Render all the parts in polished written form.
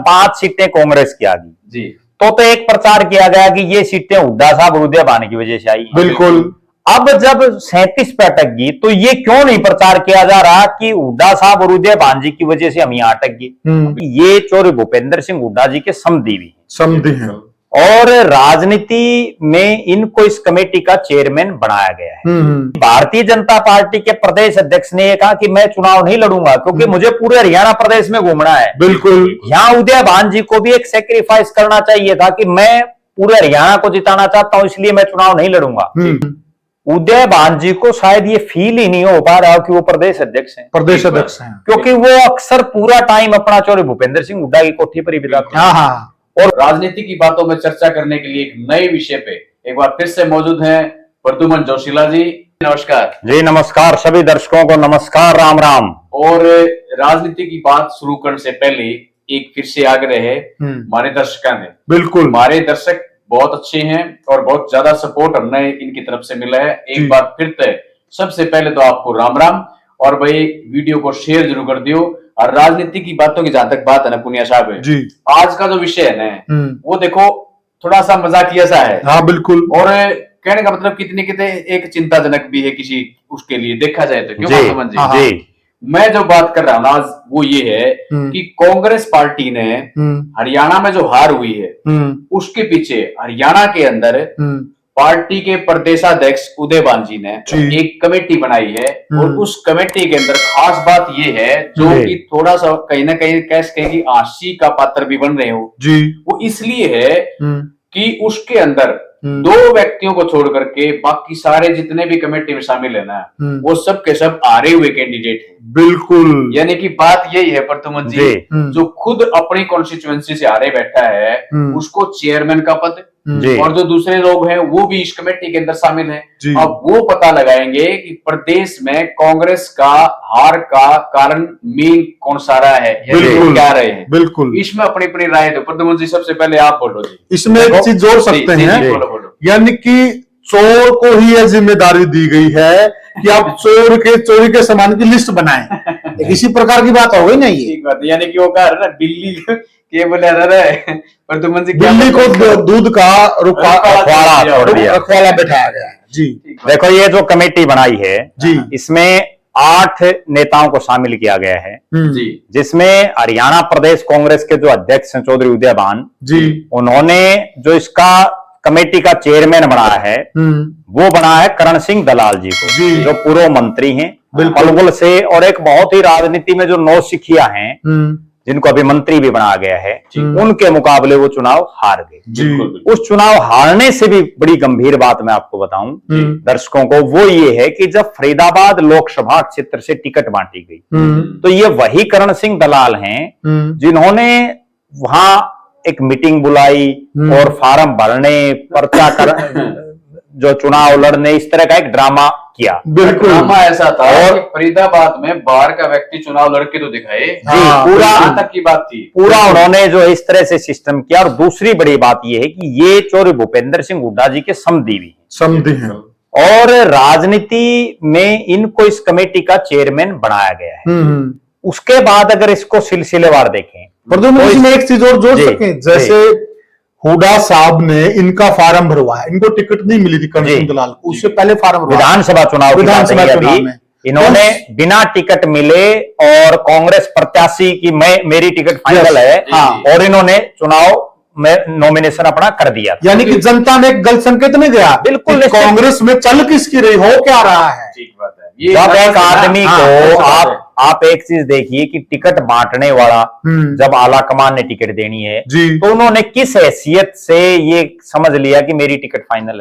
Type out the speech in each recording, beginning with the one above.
5 सीटें कांग्रेस की आ गई जी। तो एक प्रचार किया गया कि ये सीटें हुड्डा साहब उदय भान की वजह से आई। बिल्कुल। अब जब 37 पे अटक गई तो ये क्यों नहीं प्रचार किया जा रहा कि हुड्डा साहब और उदय भान जी की वजह से हम यहाँ अटक गए। ये चौधरी भूपेंद्र सिंह हुड्डा जी के समधी भी समझे हैं और राजनीति में इनको इस कमेटी का चेयरमैन बनाया गया है। भारतीय जनता पार्टी के प्रदेश अध्यक्ष ने कहा कि मैं चुनाव नहीं लड़ूंगा क्योंकि मुझे पूरे हरियाणा प्रदेश में घूमना है। बिल्कुल। यहाँ उदय भान जी को भी एक सेक्रीफाइस करना चाहिए था कि मैं पूरे हरियाणा को जिताना चाहता हूं इसलिए मैं चुनाव नहीं लड़ूंगा। उदय भान जी को शायद ये फील ही नहीं हो पा रहा कि वो प्रदेश अध्यक्ष हैं। प्रदेश अध्यक्ष हैं क्योंकि वो अक्सर पूरा टाइम अपना चौधरी भूपेंद्र सिंह हुड्डा की कोठी पर ही बिताते हैं। हाँ। और राजनीति की बातों में चर्चा करने के लिए एक नए विषय पे एक बार फिर से मौजूद हैं प्रद्युमन जोशीला जी। नमस्कार जी। नमस्कार सभी दर्शकों को नमस्कार, राम राम। और राजनीति की बात शुरू करने से पहले एक फिर से आग्रह है हमारे दर्शकों ने। बिल्कुल। हमारे दर्शक बहुत अच्छे हैं और बहुत ज्यादा सपोर्ट हमने इनकी तरफ से मिला है। एक बार फिर से सबसे पहले तो आपको राम राम और भाई वीडियो को शेयर जरूर कर दियो। और राजनीति की बातों की जहां तक बात है ना पुनिया साहब है जी, आज का जो विषय है ना वो देखो थोड़ा सा मजाकिया सा है। हाँ बिल्कुल। और कहने का मतलब कितने कितने एक चिंताजनक भी है किसी उसके लिए देखा जाए तो। क्यों समझ जी? मैं जो बात कर रहा हूँ आज वो ये है कि कांग्रेस पार्टी ने हरियाणा में जो हार हुई है उसके पीछे हरियाणा के अंदर पार्टी के प्रदेशाध्यक्ष उदय भान जी ने एक कमेटी बनाई है। और उस कमेटी के अंदर खास बात ये है जो कि थोड़ा सा कहीं ना कहीं कैसे कहें आशी का पात्र भी बन रहे हो जी, वो इसलिए है कि उसके अंदर 2 व्यक्तियों को छोड़ करके बाकी सारे जितने भी कमेटी में शामिल है ना वो सब के सब हारे हुए कैंडिडेट हैं। बिल्कुल। यानी कि बात यही है प्रद्युमन जी जो खुद अपनी कॉन्स्टिट्यूएंसी से हारे बैठा है उसको चेयरमैन का पद और जो दूसरे लोग हैं वो भी इस कमेटी के अंदर शामिल हैं। अब वो पता लगाएंगे कि प्रदेश में कांग्रेस का हार का कारण मेन कौन सा रहा है, क्या रहे हैं। बिल्कुल। इसमें अपनी अपनी राय दो। प्रद्युमन जी सबसे पहले आप बोलो जी। इसमें एक चीज जोड़ सकते हैं यानी कि चोर को ही यह जिम्मेदारी दी गई है कि आप चोरी के सामान की लिस्ट बनाएं। इसी प्रकार की बात हो गई ना ये। ठीक बात है। यानी कि वो कह रहा ना बिल्ली के बोले प्रद्युमन जी बिल्ली को दूध का रखवाला बैठाया गया है जी। देखो ये जो कमेटी बनाई है जी इसमें 8 नेताओं को शामिल किया गया है जी, जिसमें हरियाणा प्रदेश कांग्रेस के जो अध्यक्ष हैं चौधरी उदय भान जी, उन्होंने जो इसका कमेटी का चेयरमैन बनाया है वो बनाया है करण सिंह दलाल जी को जो पूर्व मंत्री हैं पलवल से और एक बहुत ही राजनीति में जो नौसिखिया हैं जिनको अभी मंत्री भी बनाया गया है उनके मुकाबले वो चुनाव हार गए। उस चुनाव हारने से भी बड़ी गंभीर बात मैं आपको बताऊं दर्शकों को वो ये है कि जब फरीदाबाद लोकसभा क्षेत्र से टिकट बांटी गई तो ये वही करण सिंह दलाल हैं जिन्होंने वहां एक मीटिंग बुलाई और फार्म भरने पर्चा कर जो चुनाव लड़ने इस तरह का एक ड्रामा किया। बिल्कुल ड्रामा ऐसा था और फरीदाबाद में बाहर का व्यक्ति चुनाव लड़के तो दिखाए पूरा तक की बात थी। पूरा उन्होंने जो इस तरह से सिस्टम किया। और दूसरी बड़ी बात यह है कि ये चौधरी भूपेंद्र सिंह हुड्डा जी के समधी भी हैं और राजनीति में इनको इस कमेटी का चेयरमैन बनाया गया है। उसके बाद अगर इसको सिलसिलेवार देखें तो इसमें एक चीज और जोड़ सके जैसे हुड्डा साहब ने इनका फार्म भरवाया, इनको टिकट नहीं मिली थी करण सिंह दलाल को, उससे पहले फार्म विधानसभा चुनाव में इन्होंने बिना टिकट मिले और कांग्रेस प्रत्याशी की मेरी टिकट फाइनल है और इन्होंने चुनाव में नॉमिनेशन अपना कर दिया। यानी कि जनता ने एक गलत संकेत नहीं दिया बिल्कुल कांग्रेस में चल किसकी रही हो क्या रहा है। ठीक बात है। जब एक आदमी को आप एक चीज देखिए कि टिकट बांटने वाला जब आला कमान ने टिकट देनी है तो उन्होंने किस हैसियत से ये समझ लिया कि मेरी टिकट फाइनल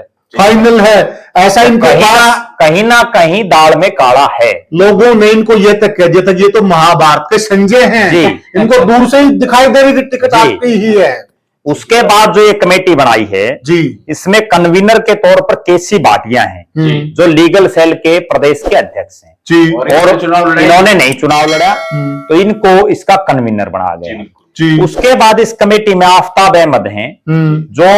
है ऐसा इनको कहीं ना कहीं दाल में काला है। लोगों ने इनको ये तक कह दिया था ये तो महाभारत के संजय हैं इनको दूर से ही दिखाई दे रही टिकट आपकी ही है। उसके बाद जो ये कमेटी बनाई है जी इसमें कन्वीनर के तौर पर केसी भाटिया हैं जो लीगल सेल के प्रदेश के अध्यक्ष हैं जी और इन्होंने नहीं चुनाव लड़ा तो इनको इसका कन्वीनर बनाया गया। उसके बाद इस कमेटी में आफ्ताब अहमद हैं जो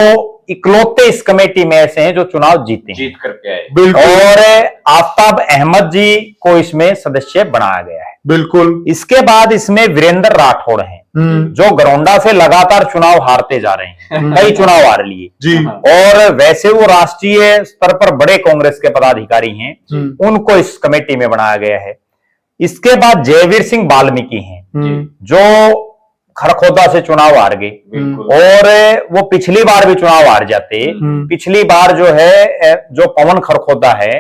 इकलौते इस कमेटी में ऐसे हैं जो चुनाव जीत करके आए और आफ्ताब अहमद जी को इसमें सदस्य बनाया गया है। बिल्कुल। इसके बाद इसमें वीरेंद्र राठौड़ हैं जो गरौंडा से लगातार चुनाव हारते जा रहे हैं, कई चुनाव हार लिए जी। और वैसे वो राष्ट्रीय स्तर पर बड़े कांग्रेस के पदाधिकारी हैं, उनको इस कमेटी में बनाया गया है। इसके बाद जयवीर सिंह वाल्मीकि हैं, जो खरखोदा से चुनाव हार गए और वो पिछली बार भी चुनाव हार जाते। पिछली बार जो है, जो पवन खरखोदा है,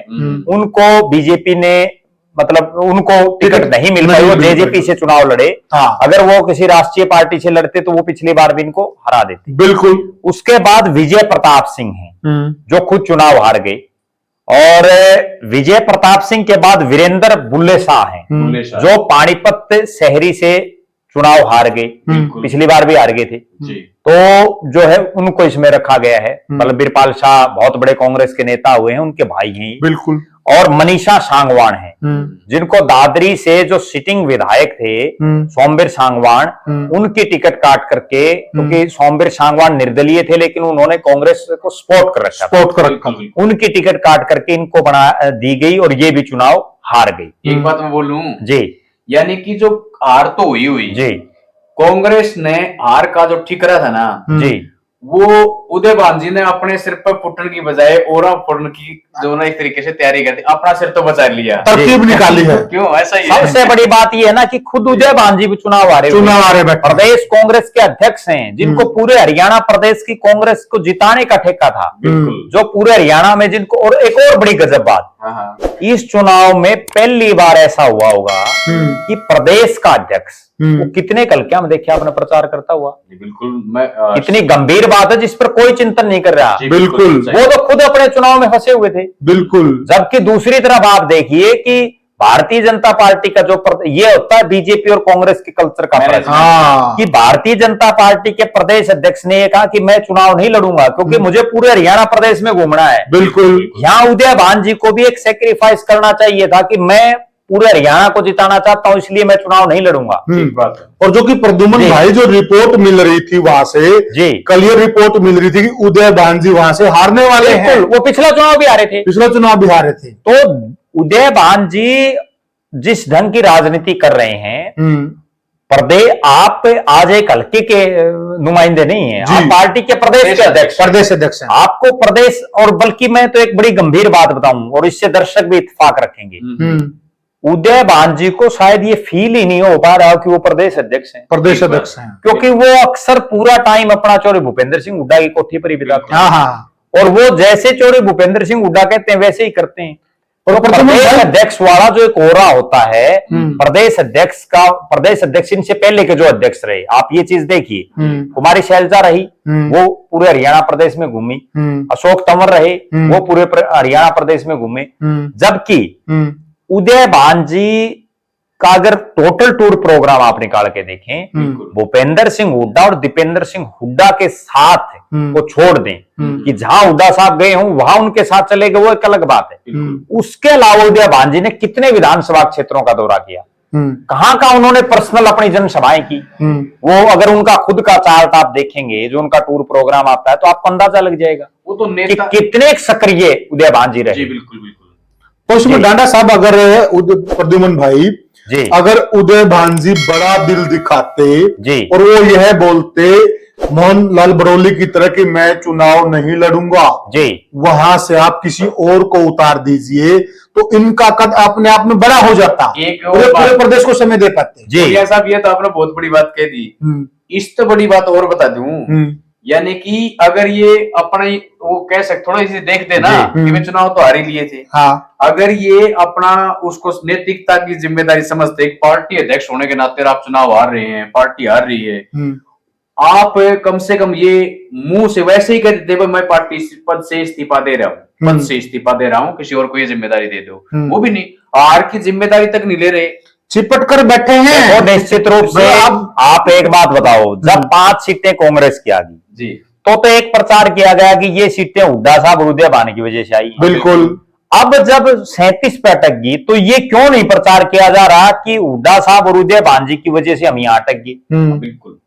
उनको बीजेपी ने, मतलब उनको टिकट नहीं मिल पाई, वो जेजेपी से चुनाव लड़े। अगर वो किसी राष्ट्रीय पार्टी से लड़ते तो वो पिछली बार भी इनको हरा देते। बिल्कुल। उसके बाद विजय प्रताप सिंह हैं, जो खुद चुनाव हार गए, और विजय प्रताप सिंह के बाद वीरेंद्र बुल्ले शाह हैं, जो पानीपत शहरी से चुनाव हार गए, पिछली बार भी हार गए थे। तो जो है उनको इसमें रखा गया है। मतलब बीरपाल शाह बहुत बड़े कांग्रेस के नेता हुए हैं, उनके भाई हैं ये। बिल्कुल। और मनीषा सांगवान है, जिनको दादरी से जो सिटिंग विधायक थे सोमवीर सांगवान, उनकी टिकट काट करके, क्योंकि सोमवीर सांगवान निर्दलीय थे लेकिन उन्होंने कांग्रेस को सपोर्ट कर रखा, उनकी टिकट काट करके इनको बना दी गई और ये भी चुनाव हार गई। एक बात मैं बोलूं जी, यानी कि जो हार तो हुई जी, कांग्रेस ने हार का जो ठिकरा था ना जी, वो उदयभान जी ने अपने सिर पर फुटने की बजाय ओरा फोड़ने की जो ना एक तरीके से तैयारी कर दी, अपना सिर तो बचा लिया, तरकीब निकाली है। क्यों ऐसा ही है? सबसे बड़ी बात यह है ना कि खुद उदयभान जी भी चुनाव हारे, प्रदेश कांग्रेस के अध्यक्ष हैं, जिनको पूरे हरियाणा प्रदेश की कांग्रेस को जिताने का ठेका था, जो पूरे हरियाणा में जिनको। और एक और बड़ी गजब बात, इस चुनाव में पहली बार ऐसा हुआ होगा कि प्रदेश का अध्यक्ष वो कितने कल क्या हम देखे आपने प्रचार करता हुआ। बिल्कुल। मैं कितनी गंभीर बात है जिस पर कोई चिंतन नहीं कर रहा। बिल्कुल। वो तो खुद अपने चुनाव में फंसे हुए थे। बिल्कुल। जबकि दूसरी तरफ आप देखिए कि भारतीय जनता पार्टी का जो ये होता है बीजेपी और कांग्रेस के कल्चर का फर्क, कि भारतीय जनता पार्टी के प्रदेश अध्यक्ष ने ये कहा कि मैं चुनाव नहीं लड़ूंगा क्योंकि मुझे पूरे हरियाणा प्रदेश में घूमना है। बिल्कुल। यहाँ उदयभान जी को भी एक सेक्रीफाइस करना चाहिए था कि मैं पूरे हरियाणा को जिताना चाहता हूं, इसलिए मैं चुनाव नहीं लड़ूंगा। और जो कि प्रद्युमन भाई जो रिपोर्ट मिल रही थी वहां से, जी, कल ये रिपोर्ट मिल रही थी कि उदयभान जी वहां से हारने वाले हैं। वो पिछला चुनाव भी हारे थे। तो उदयभान जी जिस ढंग की राजनीति कर रहे हैं, प्रदेश, आप आज एक हल्के के नुमाइंदे नहीं है, आप पार्टी के प्रदेश अध्यक्ष हैं। आपको प्रदेश, और बल्कि मैं तो एक बड़ी गंभीर बात बताऊं और इससे दर्शक भी इत्तेफाक रखेंगे, उदयभान जी को शायद ये फील ही नहीं हो पा रहा कि वो प्रदेश अध्यक्ष हैं। क्योंकि वो अक्सर पूरा टाइम अपना चौधरी भूपेंद्र सिंह हुड्डा की कोठी पर ही बिताते हैं, और वो जैसे चौधरी भूपेंद्र सिंह हुड्डा कहते हैं वैसे ही करते हैं। और प्रदेश अध्यक्ष वाला जो एक ओरा होता है, प्रदेश अध्यक्ष इनसे पहले के जो अध्यक्ष रहे, आप ये चीज देखिए, कुमारी शैलजा रही, वो पूरे हरियाणा प्रदेश में घूमी, अशोक तंवर रहे, वो पूरे हरियाणा प्रदेश में घूमे। जबकि उदयभान जी का अगर टोटल टूर प्रोग्राम आप निकाल के देखें, भूपेंद्र सिंह हुड्डा और दीपेंद्र सिंह हुड्डा के साथ को छोड़ दें कि जहां हुड्डा साहब गए हों वहां उनके साथ चले गए, वो एक अलग बात है। उसके अलावा उदयभान जी ने कितने विधानसभा क्षेत्रों का दौरा किया, कहां उन्होंने पर्सनल अपनी जनसभाएं की। वो अगर उनका खुद का चार्ट आप देखेंगे, जो उनका टूर प्रोग्राम आता है, तो आपको अंदाजा लग जाएगा वो तो नेता कितने सक्रिय उदयभान जी रहे। बिल्कुल बिल्कुल। तो उसमें डांडा साहब, अगर प्रद्युमन भाई जी, अगर उदयभान जी बड़ा दिल दिखाते जी, और वो यह बोलते मोहनलाल बरौली की तरह कि मैं चुनाव नहीं लड़ूंगा जी, वहां से आप किसी और को उतार दीजिए, तो इनका कद अपने आप में बड़ा हो जाता, पूरे प्रदेश को समय दे पाते। जी साहब, ये तो आपने बहुत बड़ी बात कह दी। इस तो बड़ी बात और बता दूं, यानी कि अगर ये अपना वो कह सकते, थोड़ा इसे देख देना कि वे चुनाव तो हार ही लिए थे। अगर ये अपना उसको नैतिकता की जिम्मेदारी समझते, एक पार्टी अध्यक्ष होने के नाते आप चुनाव हार रहे हैं, पार्टी हार रही है, आप कम से कम ये मुंह से वैसे ही कह देते मैं पार्टी पद से इस्तीफा दे रहा हूँ, किसी और को ये जिम्मेदारी दे दो। वो भी नहीं, हार की जिम्मेदारी तक नहीं ले रहे, चिपट कर बैठे हैं। और निश्चित रूप से आप एक बात बताओ, जब 5 सीटें कांग्रेस की आ गई जी, तो एक प्रचार किया गया कि ये सीटें हुड्डा साहब और उदयभान की वजह से आई। बिल्कुल। अब जब 37 पे अटक गई, तो ये क्यों नहीं प्रचार किया जा रहा कि हुड्डा साहब और उदयभान जी की वजह से हम यहाँ अटक गए। बिल्कुल।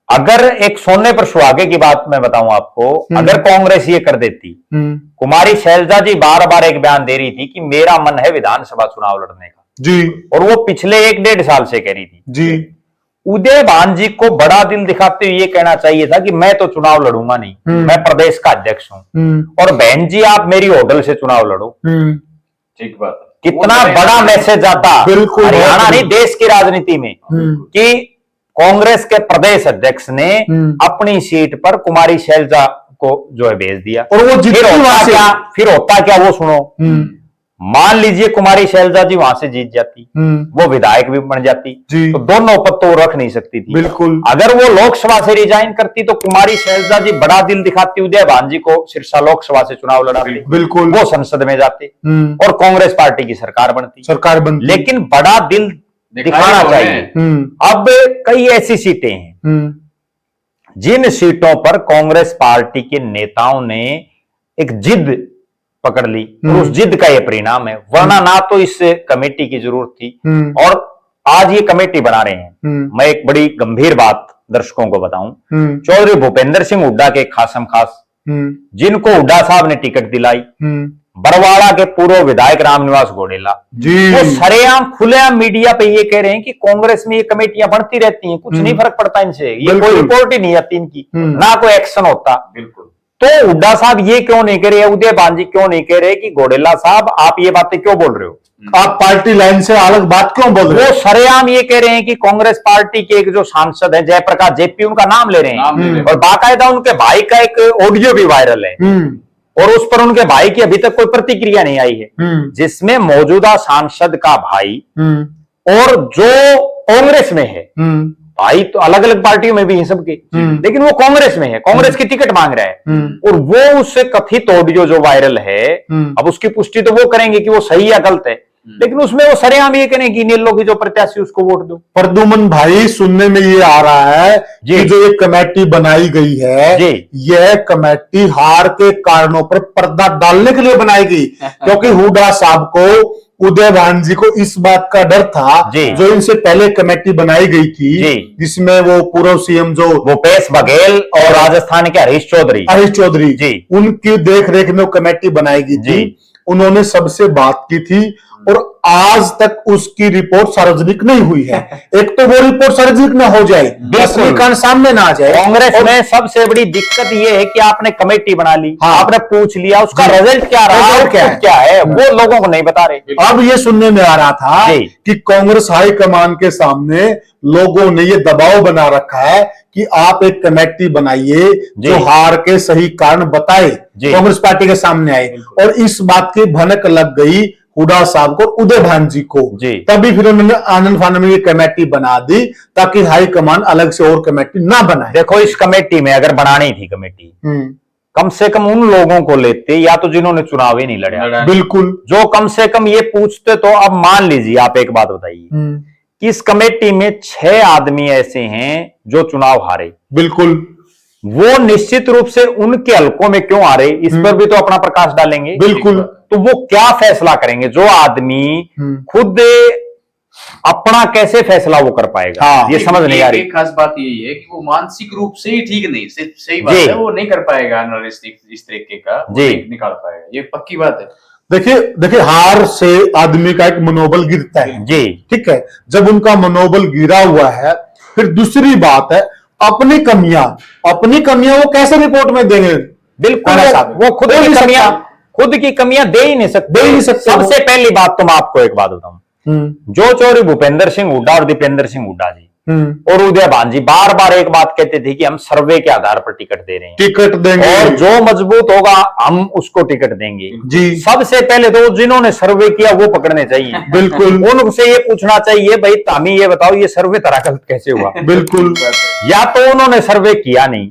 अगर एक सोने पर सुहागे की बात मैं बताऊं आपको, अगर कांग्रेस ये कर देती, कुमारी शैलजा जी बार बार एक बयान दे रही थी कि मेरा मन है विधानसभा चुनाव लड़ने का जी, और वो पिछले 1-1.5 साल से कह रही थी जी, उदय भान जी को बड़ा दिल दिखाते हुए ये कहना चाहिए था कि मैं तो चुनाव लड़ूंगा नहीं, मैं प्रदेश का अध्यक्ष हूं, और बहन जी आप मेरी होटल से चुनाव लड़ो। ठीक बात है। कितना बड़ा मैसेज आता बिल्कुल हरियाणा नहीं देश की राजनीति में कि कांग्रेस के प्रदेश अध्यक्ष ने अपनी सीट पर कुमारी शैलजा को जो है भेज दिया, और वो फिर होता क्या वो सुनो। मान लीजिए कुमारी शैलजा जी वहां से जीत जाती, वो विधायक भी बन जाती, तो दोनों पद तो रख नहीं सकती थी। बिल्कुल। अगर वो लोकसभा से रिजाइन करती तो कुमारी शैलजा जी बड़ा दिल दिखाती उदय भान जी को सिरसा लोकसभा से चुनाव लड़ाती, बिल्कुल वो संसद में जाते और कांग्रेस पार्टी की सरकार बनती। लेकिन बड़ा दिल दिखाना चाहिए। अब कई ऐसी सीटें हैं जिन सीटों पर कांग्रेस पार्टी के नेताओं ने एक जिद पकड़ ली और उस जिद का ये परिणाम है, वरना ना तो इस कमेटी की जरूरत थी और आज ये कमेटी बना रहे हैं। मैं एक बड़ी गंभीर बात दर्शकों को बताऊं, चौधरी भूपेंद्र सिंह हुड्डा के खासम खास जिनको हुड्डा साहब ने टिकट दिलाई, बरवाड़ा के पूर्व विधायक रामनिवास घोडेला, वो सरेआम खुलेआम मीडिया पे ये कह रहे हैं कि कांग्रेस में ये कमेटियां बढ़ती रहती हैं, कुछ नहीं फर्क पड़ता इनसे, ये कोई रिपोर्ट ही नहीं आती इनकी, ना कोई एक्शन होता। बिल्कुल। तो हुड्डा साहब ये क्यों नहीं कह रहे, उदय भान जी क्यों नहीं कह रहे कि घोडेला साहब आप ये बातें क्यों बोल रहे हो, आप पार्टी लाइन से अलग बात क्यों बोल रहे हो? वो सरेआम ये कह रहे हैं कि कांग्रेस पार्टी के एक जो सांसद है जयप्रकाश जेपी, उनका नाम ले रहे हैं और बाकायदा उनके भाई का एक ऑडियो भी वायरल है और उस पर उनके भाई की अभी तक कोई प्रतिक्रिया नहीं आई है, जिसमें मौजूदा सांसद का भाई और जो कांग्रेस में है, भाई तो अलग अलग पार्टियों में भी हैं सबके, लेकिन वो कांग्रेस में है, कांग्रेस की टिकट मांग रहा है और वो उससे कथित ऑडियो जो वायरल है, अब उसकी पुष्टि तो वो करेंगे कि वो सही या गलत है, लेकिन उसमें वो सरेआम ये करें कि नीलो की जो प्रत्याशी उसको वोट दो। प्रद्युमन भाई, सुनने में ये आ रहा है कि जो ये कमेटी बनाई गई है, यह कमेटी हार के कारणों पर पर्दा डालने के लिए बनाई गई, क्योंकि हुड्डा साहब को, उदय भान जी को इस बात का डर था, जो इनसे पहले कमेटी बनाई गई थी जिसमें वो पूर्व सीएम जो भूपेश बघेल और राजस्थान के हरीश चौधरी उनकी देखरेख में कमेटी बनाई गई थी, उन्होंने सबसे बात की थी और आज तक उसकी रिपोर्ट सार्वजनिक नहीं हुई है। एक तो वो रिपोर्ट सार्वजनिक न हो जाए, असली कारण सामने ना आ जाए। कांग्रेस में सबसे बड़ी दिक्कत ये है कि आपने कमेटी बना ली, आपने पूछ लिया, उसका रिजल्ट क्या रहा, क्या है वो लोगों को नहीं बता रहे। अब ये सुनने में आ रहा था कि कांग्रेस हाईकमान के सामने लोगों ने ये दबाव बना रखा है कि आप एक कमेटी बनाइए जो हार के सही कारण बताए, कांग्रेस पार्टी के सामने आए, और इस बात की भनक लग गई हुड्डा साहब को, उदय भान जी को, तभी फिर उन्होंने आनंद फानन में ये कमेटी बना दी ताकि हाईकमान अलग से और कमेटी ना बनाए। देखो इस कमेटी में अगर बनानी थी कमेटी, कम से कम उन लोगों को लेते या तो जिन्होंने चुनाव ही नहीं लड़ा, बिल्कुल, जो कम से कम ये पूछते। तो अब मान लीजिए आप एक बात बताइए कि इस कमेटी में 6 आदमी ऐसे हैं जो चुनाव हारे, बिल्कुल, वो निश्चित रूप से उनके हलकों में क्यों हारे इस पर भी तो अपना प्रकाश डालेंगे, बिल्कुल। तो वो क्या फैसला करेंगे, जो आदमी खुद अपना कैसे फैसला वो कर पाएगा, ये समझ नहीं आ रही। एक खास बात यही है कि वो मानसिक रूप से ही ठीक नहीं, सही बात है, वो नहीं कर पाएगा इस तरीके का निकाल पाएगा, ये पक्की बात है। देखिए हार से आदमी का एक मनोबल गिरता है, ठीक है, जब उनका मनोबल गिरा हुआ है, फिर दूसरी बात है अपनी कमियां वो कैसे रिपोर्ट में देंगे? बिल्कुल, वो खुद की कमियां दे ही नहीं सकते। सबसे पहली बात तो मैं आपको एक बात बताऊं, जो चौधरी भूपेंद्र सिंह हुड्डा और दीपेंद्र सिंह हुड्डा जी और उदय भान जी बार बार एक बात कहते थे कि हम सर्वे के आधार पर टिकट दे रहे हैं, टिकट देंगे और जो मजबूत होगा हम उसको टिकट देंगे जी। सबसे पहले तो जिन्होंने सर्वे किया वो पकड़ने चाहिए, बिल्कुल, उनसे ये पूछना चाहिए भाई तामी ये बताओ ये सर्वे तरह गलत कैसे हुआ, बिल्कुल, या तो उन्होंने सर्वे किया नहीं,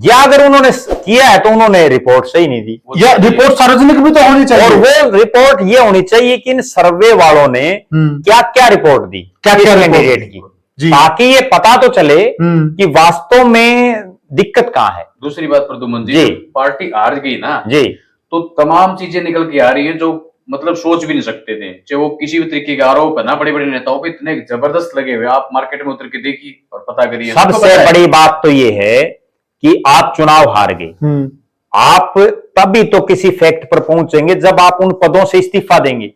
या अगर उन्होंने किया है तो उन्होंने रिपोर्ट सही नहीं दी, या रिपोर्ट सार्वजनिक भी तो होनी चाहिए, और वो रिपोर्ट ये होनी चाहिए कि इन सर्वे वालों ने क्या क्या रिपोर्ट दी, क्या क्या कैंडिडेट की, ताकि ये पता तो चले कि वास्तव में दिक्कत कहां है। दूसरी बात प्रद्युमन जी, पार्टी हार गई ना जी, तो तमाम चीजें निकल के आ रही है जो मतलब सोच भी नहीं सकते थे, चाहे वो किसी भी तरीके का आरोप है ना, बड़े बड़े नेताओं पे इतने जबरदस्त लगे हुए, आप मार्केट में उतर के देखिए और पता करिए। सबसे बड़ी बात तो ये है कि आप चुनाव हार गए, आप तभी तो किसी फैक्ट पर पहुंचेंगे जब आप उन पदों से इस्तीफा देंगे।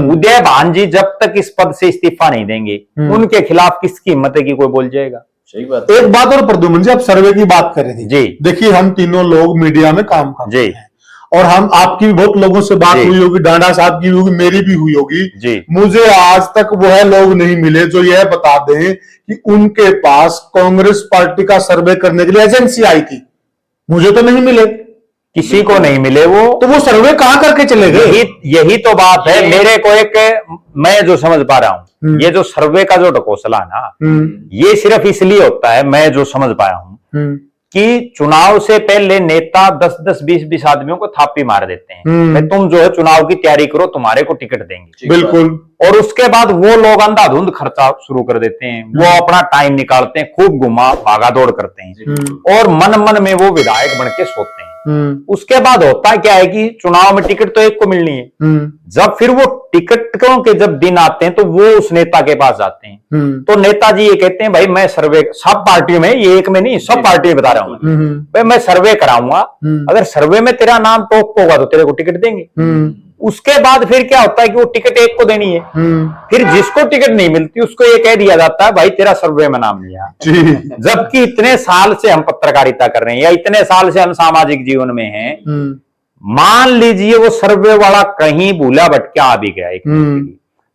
उदय भान जी जब तक इस पद से इस्तीफा नहीं देंगे, उनके खिलाफ किसकी हिम्मत है कि कोई बोल जाएगा। सही बात। एक बात और प्रद्युमन जी, आप सर्वे की बात कर रहे थे जी। देखिए, हम तीनों लोग मीडिया में काम करते हैं और हम आपकी भी बहुत लोगों से बात हुई होगी, डांडा साहब की भी होगी, मेरी भी हुई होगी। मुझे आज तक वह लोग नहीं मिले जो यह बता दें कि उनके पास कांग्रेस पार्टी का सर्वे करने के लिए एजेंसी आई थी। मुझे तो नहीं मिले, किसी को नहीं मिले। वो सर्वे कहां करके चले गए? यही तो बात है। मेरे को मैं जो समझ पा रहा हूं, ये जो सर्वे का जो ढकोसला ना, ये सिर्फ इसलिए होता है, मैं जो समझ पाया हूं, कि चुनाव से पहले नेता 10-10, 20-20 आदमियों को थापी मार देते हैं, भाई तुम जो है चुनाव की तैयारी करो, तुम्हारे को टिकट देंगे। बिल्कुल। और उसके बाद वो लोग अंधाधुंध खर्चा शुरू कर देते हैं, वो अपना टाइम निकालते हैं, खूब घुमा भागा दौड़ करते हैं और मन मन में वो विधायक बन के सोते हैं। उसके बाद होता क्या है कि चुनाव में टिकट तो एक को मिलनी है, जब फिर वो टिकटों के जब दिन आते हैं तो वो उस नेता के पास जाते हैं, तो नेताजी ये कहते हैं भाई मैं सर्वे, सब पार्टियों में, ये एक में नहीं, सब पार्टी में बता रहा हूं, भाई मैं सर्वे कराऊंगा, अगर सर्वे में तेरा नाम टॉप होगा तो तेरे को टिकट देंगे। उसके बाद फिर क्या होता है कि वो टिकट एक को देनी है, फिर जिसको टिकट नहीं मिलती उसको ये कह दिया जाता है भाई तेरा सर्वे में नाम नहीं आया। जबकि इतने साल से हम पत्रकारिता कर रहे हैं या इतने साल से हम सामाजिक जीवन में हैं, मान लीजिए वो सर्वे वाला कहीं भूला भटका आ भी गया,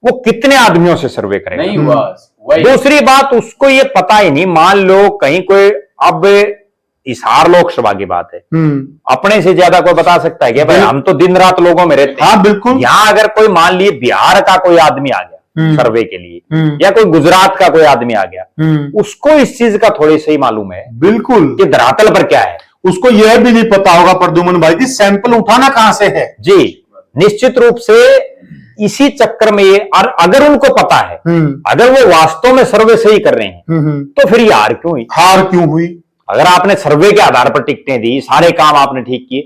वो कितने आदमियों से सर्वे करेगा? नहीं हुआ। दूसरी बात, उसको ये पता ही नहीं, मान लो कहीं कोई, अब हिसार लोकसभा की बात है, अपने से ज्यादा कोई बता सकता है क्या? भाई हम तो दिन रात लोगों में रहते हैं। हाँ बिल्कुल। यहाँ अगर कोई मान लिए बिहार का कोई आदमी आ गया सर्वे के लिए, या कोई गुजरात का कोई आदमी आ गया, उसको इस चीज का थोड़ी सही मालूम है बिल्कुल कि धरातल पर क्या है। उसको यह भी नहीं पता होगा प्रद्युमन भाई कि सैंपल उठाना कहां से है। जी, निश्चित रूप से इसी चक्कर में ये, और अगर उनको पता है, अगर वो वास्तव में सर्वे सही कर रहे हैं, तो फिर ये हार क्यों हुई? हार क्यों हुई? अगर आपने सर्वे के आधार पर टिकटें दी, सारे काम आपने ठीक किए,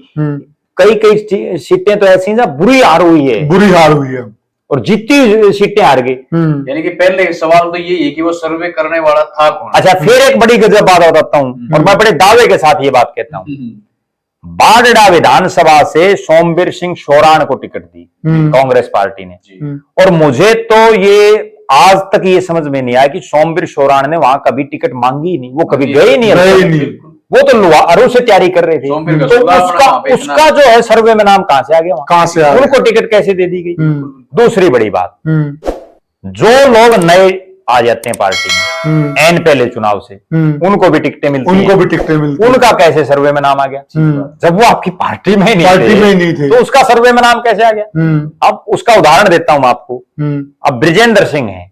कई कई सीटें तो ऐसी हैं बुरी हार हुई है, बुरी हार हुई है, और जितनी सीटें हार गई। यानी कि पहले सवाल तो यही है कि वो सर्वे करने वाला था कौन? अच्छा, फिर एक बड़ी गजब बात बताता हूं, और मैं बड़े दावे के साथ ये बात कहता हूं। बाडडा विधानसभा से सोमवीर सिंह शोराण को टिकट दी कांग्रेस पार्टी ने, और मुझे तो ये आज तक ये समझ में नहीं आया कि सोमवीर शोराण ने वहां कभी टिकट मांगी ही नहीं, वो कभी गए ही नहीं। वो तो लुहारू से तैयारी कर रहे थे, तो उसका जो है सर्वे में नाम कहां से आ गया? कहां से आ गया? उनको टिकट कैसे दे दी गई? दूसरी बड़ी बात, जो लोग नए आ जाते हैं पार्टी में एन पहले चुनाव से, उनको भी टिकटें मिलती हैं, उनका कैसे सर्वे में नाम आ गया? जब वो आपकी पार्टी में ही नहीं थे, तो उसका सर्वे में नाम कैसे आ गया? अब उसका उदाहरण देता हूं आपको। अब ब्रिजेंद्र सिंह है,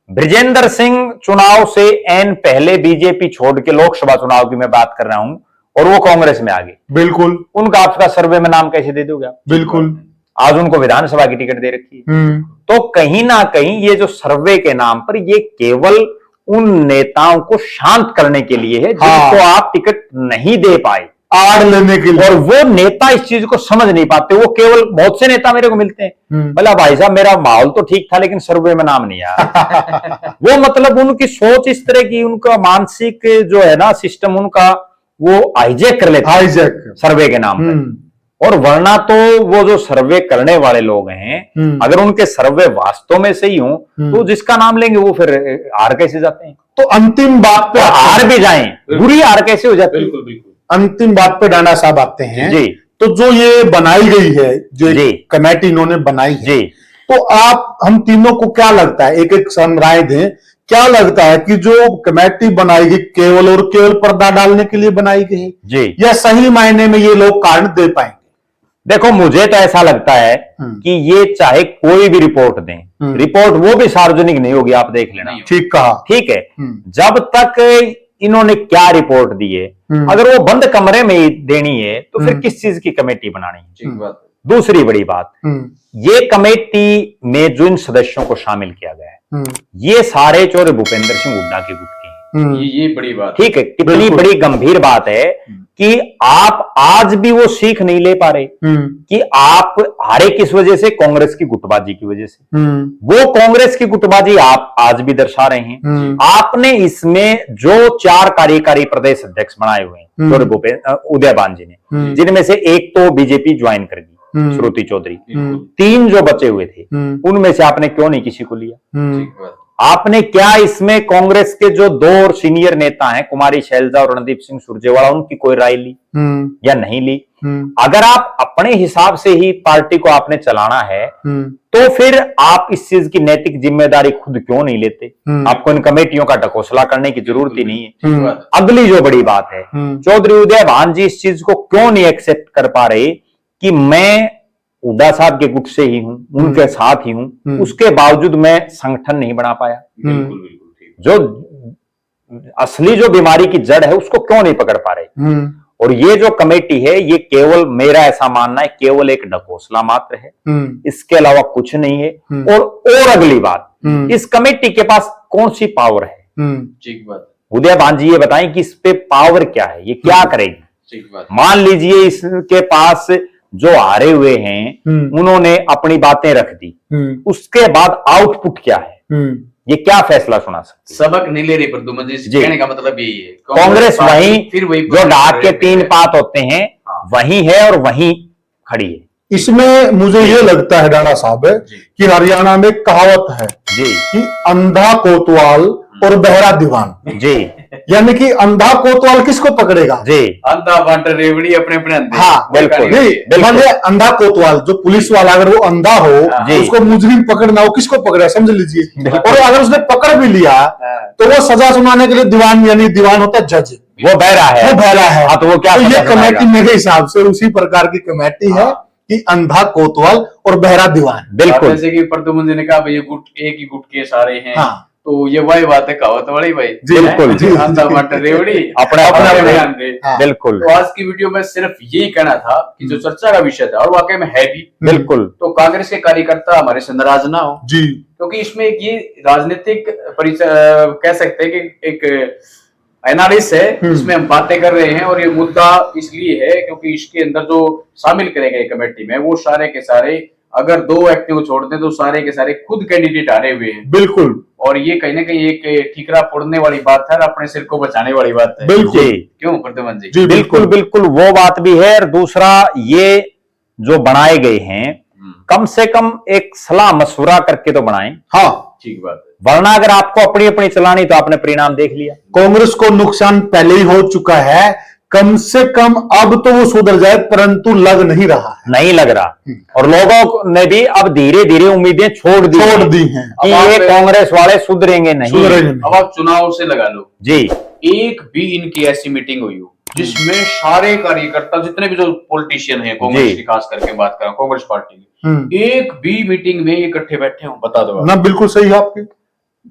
ब्रिजेंद्र सिंह चुनाव से एन पहले बीजेपी छोड़ के, लोकसभा चुनाव की मैं बात कर रहा हूं, और वो कांग्रेस में आ गए। बिल्कुल। उनका आपका सर्वे में नाम कैसे दे दोगे आप? बिल्कुल। आज उनको विधानसभा की टिकट दे रखी है। तो कहीं ना कहीं ये जो सर्वे के नाम पर, ये केवल उन नेताओं को शांत करने के लिए है जिनको आप टिकट नहीं दे पाए, आड़ लेने के लिए। और वो नेता इस चीज को समझ नहीं पाते। वो केवल, बहुत से नेता मेरे को मिलते हैं, बोला भाई साहब मेरा माहौल तो ठीक था लेकिन सर्वे में नाम नहीं आया। वो मतलब उनकी सोच इस तरह की, उनका मानसिक जो है ना सिस्टम, उनका वो हाईजैक कर लेते हैं सर्वे के नाम पर। और वरना तो वो जो सर्वे करने वाले लोग हैं, अगर उनके सर्वे वास्तव में सही हो, तो जिसका नाम लेंगे वो फिर हार कैसे जाते हैं? तो अंतिम बात पे, हार भी जाएं, बुरी हार कैसे हो जाती है? बिल्कुल बिल्कुल। अंतिम बात पे डांडा साहब आते हैं जी। तो जो ये बनाई गई है, जो कमेटी इन्होंने बनाई है जी, तो आप, हम तीनों को क्या लगता है, एक एक राय दें, क्या लगता है कि जो कमेटी बनाई गई केवल और केवल पर्दा डालने के लिए बनाई गई जी, या सही मायने में ये लोग कारण दे पाएंगे? देखो, मुझे तो ऐसा लगता है कि ये चाहे कोई भी रिपोर्ट दें, रिपोर्ट वो भी सार्वजनिक नहीं होगी, आप देख लेना। ठीक कहा। ठीक है, जब तक इन्होंने क्या रिपोर्ट दी है, अगर वो बंद कमरे में ही देनी है तो फिर किस चीज की कमेटी बनानी है? दूसरी बड़ी बात, ये कमेटी में जो इन सदस्यों को शामिल किया गया है, ये सारे चौधरी भूपेंद्र सिंह हुड्डा के गुट के हैं। ये बड़ी बात, ठीक है, कितनी बड़ी गंभीर बात है कि आप आज भी वो सीख नहीं ले पा रहे कि आप हारे किस वजह से, कांग्रेस की गुटबाजी की वजह से। वो कांग्रेस की गुटबाजी आप आज भी दर्शा रहे हैं। आपने इसमें जो 4 कार्यकारी प्रदेश अध्यक्ष बनाए हुए हैं उदय भान जी ने, जिनमें से एक तो बीजेपी ज्वाइन कर गई, श्रुति चौधरी, 3 जो बचे हुए थे उनमें से आपने क्यों नहीं किसी को लिया? आपने क्या इसमें कांग्रेस के जो 2 और सीनियर नेता हैं, कुमारी शैलजा और रणदीप सिंह सुरजेवाला, उनकी कोई राय ली या नहीं ली? अगर आप अपने हिसाब से ही पार्टी को आपने चलाना है तो फिर आप इस चीज की नैतिक जिम्मेदारी खुद क्यों नहीं लेते? आपको इन कमेटियों का ढकोसला करने की जरूरत ही नहीं है। अगली जो बड़ी बात है, चौधरी उदय भान जी इस चीज को क्यों नहीं एक्सेप्ट कर पा रहे कि मैं हुड्डा साहब के गुट से ही हूं, उनके साथ ही हूं, उसके बावजूद मैं संगठन नहीं बना पाया। जो असली जो बीमारी की जड़ है उसको क्यों नहीं पकड़ पा रहे? और ये जो कमेटी है, ये केवल, मेरा ऐसा मानना है, केवल एक ढकोसला मात्र है, इसके अलावा कुछ नहीं है। और अगली बात, इस कमेटी के पास कौन सी पावर है? ठीक बात। उदय भान जी ये बताएं कि इस पे पावर क्या है, ये क्या करेगी? ठीक बात। मान लीजिए इसके पास जो हारे हुए हैं उन्होंने अपनी बातें रख दी, उसके बाद आउटपुट क्या है? ये क्या फैसला सुना सकती है? सबक नहीं ले रही प्रद्युमन जी, कहने का मतलब यही है। कांग्रेस वहीं, फिर वही जो डाक के 3 पात होते हैं वहीं है और वहीं खड़ी है। इसमें मुझे ये लगता है डाड़ा साहब कि हरियाणा में कहावत है जी कि अंधा कोतवाल और बहरा दीवान जी, यानी कि अंधा कोतवाल किसको पकड़ेगा? जी, अंधा बांट रेवड़ी अपने अपने अंधे। हाँ बिल्कुल, नहीं, मान लिया अंधा कोतवाल, जो पुलिस वाला अगर वो अंधा हो जी, उसको मुजरिम पकड़ना हो, किसको पकड़ेगा समझ लीजिए। और अगर उसने पकड़ भी लिया तो वो सजा सुनाने के लिए दीवान, यानी दीवान होता है जज, वो बहरा है, वो बहरा है। हाँ, तो वो क्या, तो ये कमेटी मेरे हिसाब से उसी प्रकार की कमेटी है कि अंधा कोतवाल और बहरा दीवान। बिल्कुल, जैसे कि प्रद्युमन जी ने कहा भाई ये गुट, एक ही गुट के सारे हैं। हाँ। तो ये वही बात है, कहावत वाली भाई। बिल्कुल, अंधा बांट रेवड़ी अपने अंधे। बिल्कुल। तो आज की वीडियो में सिर्फ यही कहना था कि जो चर्चा का विषय था, और वाकई में है भी, बिल्कुल, तो कांग्रेस के कार्यकर्ता हमारे से नाराज ना हो जी, क्योंकि इसमें एक ये राजनीतिक परिचय कह सकते हैं कि एक एनालिसिस है, इसमें हम बातें कर रहे हैं। और ये मुद्दा इसलिए है क्योंकि इसके अंदर जो शामिल करे गए कमेटी में, वो सारे के सारे, अगर 2 व्यक्ति को छोड़ दें तो सारे के सारे खुद कैंडिडेट हारे हुए हैं। बिल्कुल। और ये कहीं ना कहीं एक ठीकरा फोड़ने वाली बात है और अपने सिर को बचाने वाली बात है। बिल्कुल, क्यों प्रद्युमन जी? जी बिल्कुल बिल्कुल, वो बात भी है। और दूसरा, ये जो बनाए गए हैं कम से कम एक सलाह मशवरा करके तो बनाएं। हाँ, ठीक बात है। वरना अगर आपको अपनी अपनी चलानी तो आपने परिणाम देख लिया। कांग्रेस को नुकसान पहले ही हो चुका है, कम से कम अब तो वो सुधर जाए, परंतु लग नहीं रहा है, नहीं लग रहा। और लोगों ने भी अब धीरे धीरे उम्मीदें छोड़ दी हैं कि ये कांग्रेस वाले सुधरेंगे नहीं। अब आप चुनाव से लगा लो जी, एक भी इनकी ऐसी मीटिंग हुई हो जिसमें सारे कार्यकर्ता, जितने भी जो पॉलिटिशियन हैं कांग्रेस की, खास करके बात करें कांग्रेस पार्टी की, एक भी मीटिंग में इकट्ठे बैठे हो? बता दो ना। बिल्कुल सही है आपकी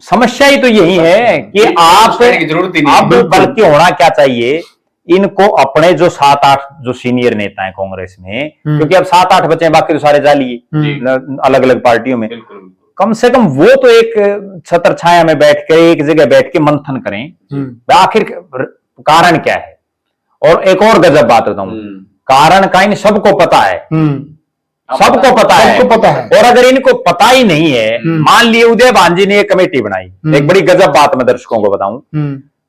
समस्या ही तो यही है कि आप की जरूरत ही नहीं। अब बल्कि होना क्या चाहिए, इनको अपने जो 7-8 जो सीनियर नेता हैं कांग्रेस में, क्योंकि अब 7-8 बचे हैं, बाकी तो सारे जाली अलग अलग पार्टियों में, कम से कम वो तो एक छत्र छाया में बैठ कर, एक जगह बैठ के मंथन करें आखिर कारण क्या है। और एक और गजब बात बताऊं, कारण का इन सबको पता है, सबको पता है, सबको पता है। और अगर इनको पता ही नहीं है, मान लिए उदय भान जी ने एक कमेटी बनाई, एक बड़ी गजब बात मैं दर्शकों को बताऊं,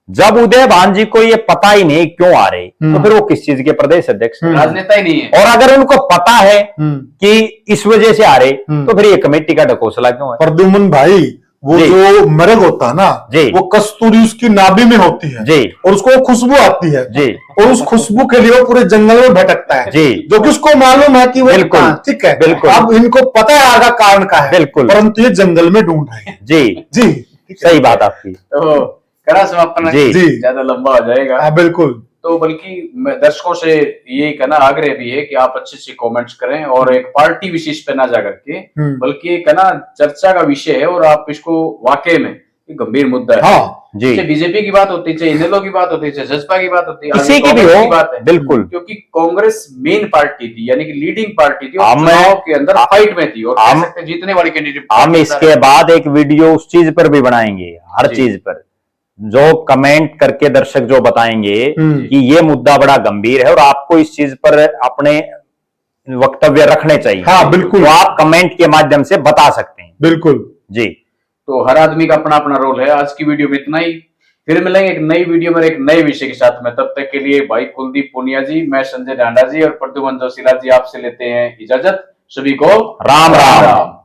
जब उदय भान जी को ये पता ही नहीं क्यों आ रहे, तो फिर वो किस चीज के प्रदेश अध्यक्ष, राजनेता ही नहीं है। और अगर उनको पता है कि इस वजह से आ रहे, तो फिर ये कमेटी का ढकोसला क्यों है? प्रद्युमन भाई, वो जो मरग होता है ना, वो कस्तूरी उसकी नाभि में होती है जी, और उसको खुशबू आती है जी, और उस खुशबू के लिए वो पूरे जंगल में भटकता है जी, जो कि उसको मालूम है कि वो बिल्कुल, ठीक है, बिल्कुल, अब इनको पता है आगा कारण का है, बिल्कुल, परंतु ये जंगल में ढूंढ रहे हैं। जी जी, सही बात आपकी। तो करा समापन जी, ज्यादा लंबा हो जाएगा। बिल्कुल। तो बल्कि दर्शकों से ये कहना आग्रह भी है कि आप अच्छे से कमेंट्स करें और एक पार्टी विशेष पे ना जा करके, बल्कि एक कहना चर्चा का विषय है और आप इसको वाकई में गंभीर मुद्दा है। हाँ, जी, बीजेपी की बात होती है, चाहे इनेलो की बात होती है, चाहे जसपा की बात होती है, किसी की भी हो, बात है, बिल्कुल, क्योंकि कांग्रेस मेन पार्टी थी, यानी कि लीडिंग पार्टी थी और चुनाव के अंदर फाइट में थी और कह सकते हैं जीतने वाली कैंडिडेट। हम इसके बाद एक वीडियो उस चीज पर भी बनाएंगे, हर चीज पर, जो कमेंट करके दर्शक जो बताएंगे कि ये मुद्दा बड़ा गंभीर है और आपको इस चीज पर अपने वक्तव्य रखने चाहिए, हाँ बिल्कुल, तो आप कमेंट के माध्यम से बता सकते हैं। बिल्कुल जी। तो हर आदमी का अपना अपना रोल है। आज की वीडियो में इतना ही, फिर मिलेंगे एक नई वीडियो में एक नए विषय के साथ में। तब तक के लिए भाई कुलदीप पुनिया जी, मैं संजय डांडा जी और प्रद्युमन जोशीला जी आपसे लेते हैं इजाजत। सभी को राम राम।